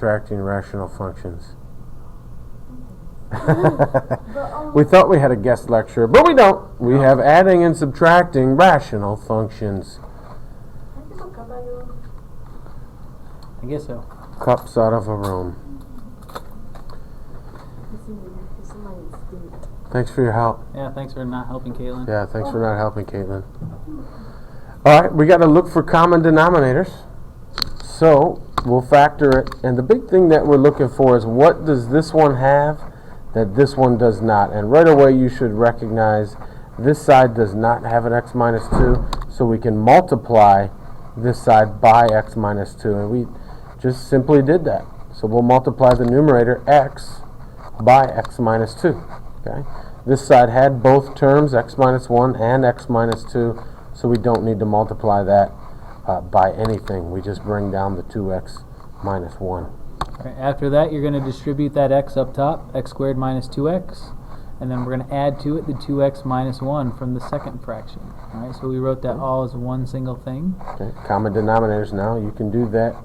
subtracting rational functions. We thought we had a guest lecturer, but we don't. We have adding and subtracting rational functions. I guess so. Cups out of a room. Thanks for your help. Yeah, thanks for not helping Caitlin. Yeah, thanks for not helping Caitlin. All right, we got to look for common denominators. So we'll factor it. And the big thing that we're looking for is what does this one have that this one does not? And right away you should recognize this side does not have an x minus 2, so we can multiply this side by x minus 2. And we just simply did that. So we'll multiply the numerator x by x minus 2. Okay? This side had both terms, x minus 1 and x minus 2, so we don't need to multiply that by anything. We just bring down the 2x minus 1. Right, after that, you're going to distribute that x up top, x squared minus 2x, and then we're going to add to it the 2x minus 1 from the second fraction. All right, so we wrote that all as one single thing. Okay, common denominators now. You can do that.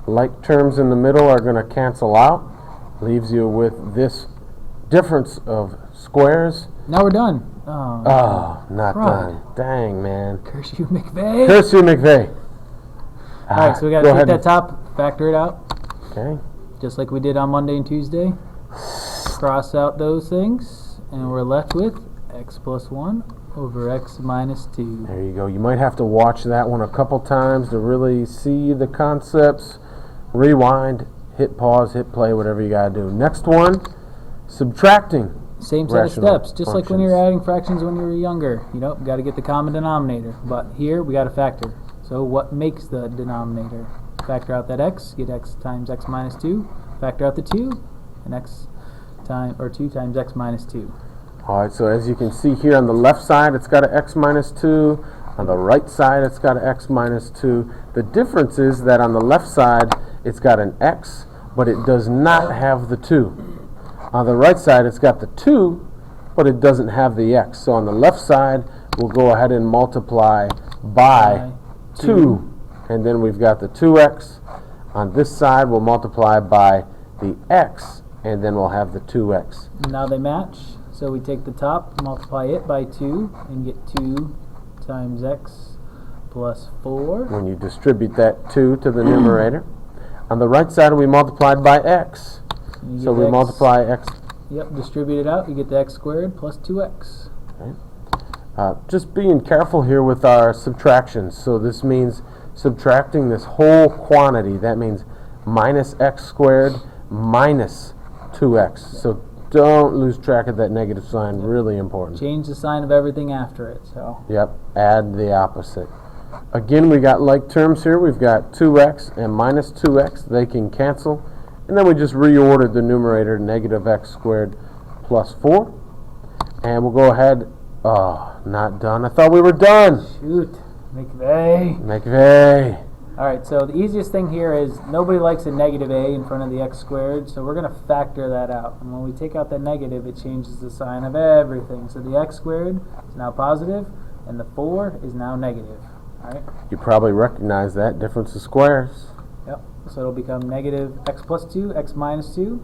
Like terms in the middle are going to cancel out. Leaves you with this difference of squares. Now we're done. Oh, not done. Dang, man. Curse you, McVeigh. Curse you, McVeigh. All right, so we got to take that top, factor it out. Okay. Just like we did on Monday and Tuesday. Cross out those things, and we're left with x plus 1 over x minus 2. There you go. You might have to watch that one a couple times to really see the concepts. Rewind, hit pause, hit play, whatever you got to do. Next one, subtracting. Same set of steps, just like when you were adding fractions when you were younger. You know, got to get the common denominator. But here, we got to factor. So what makes the denominator? Factor out that x, get x times x minus 2. Factor out the 2, and x times, or 2 times x minus 2. All right, so as you can see here on the left side, it's got an x minus 2. On the right side, it's got an x minus 2. The difference is that on the left side, it's got an x, but it does not have the 2. On the right side, it's got the 2, but it doesn't have the x. So on the left side, we'll go ahead and multiply by 2. And then we've got the 2x. On this side, we'll multiply by the x, and then we'll have the 2x. Now they match. So we take the top, multiply it by 2, and get 2 times x plus 4. When you distribute that 2 to the numerator. On the right side, we multiplied by x. So we multiply x. Yep, distribute it out. You get the x squared plus 2x. Okay. Just being careful here with our subtractions. So this means subtracting this whole quantity. That means minus x squared minus 2x. So don't lose track of that negative sign. Really important. Change the sign of everything after it. So. Yep, add the opposite. Again, we got like terms here. We've got 2x and minus 2x. They can cancel. And then we just reordered the numerator, negative x squared plus 4. And we'll go ahead. Oh, not done. I thought we were done. Shoot. McVeigh. McVeigh. All right, so the easiest thing here is nobody likes a negative a in front of the x squared, so we're going to factor that out. And when we take out that negative, it changes the sign of everything. So the x squared is now positive, and the 4 is now negative. All right. You probably recognize that difference of squares. Yep. So it'll become negative x plus 2, x minus 2.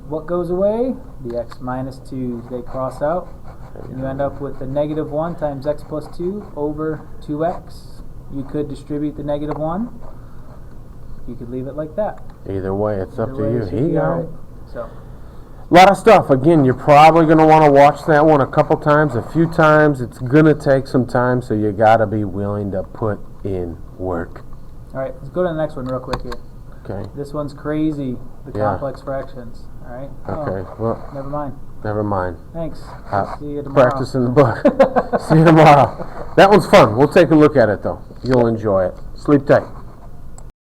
What goes away? The x minus 2s. They cross out. And you end up with the negative 1 times x plus 2 over 2x. You could distribute the negative 1. You could leave it like that. Either way, it's up to you. Here you go. So. A lot of stuff. Again, you're probably going to want to watch that one a couple times, a few times. It's going to take some time, so you got to be willing to put in work. All right, let's go to the next one real quick here. Okay. This one's crazy, the complex fractions. All right? Okay, well, never mind. Never mind. Thanks. See you tomorrow. Practice in the book. See you tomorrow. That one's fun. We'll take a look at it, though. You'll enjoy it. Sleep tight.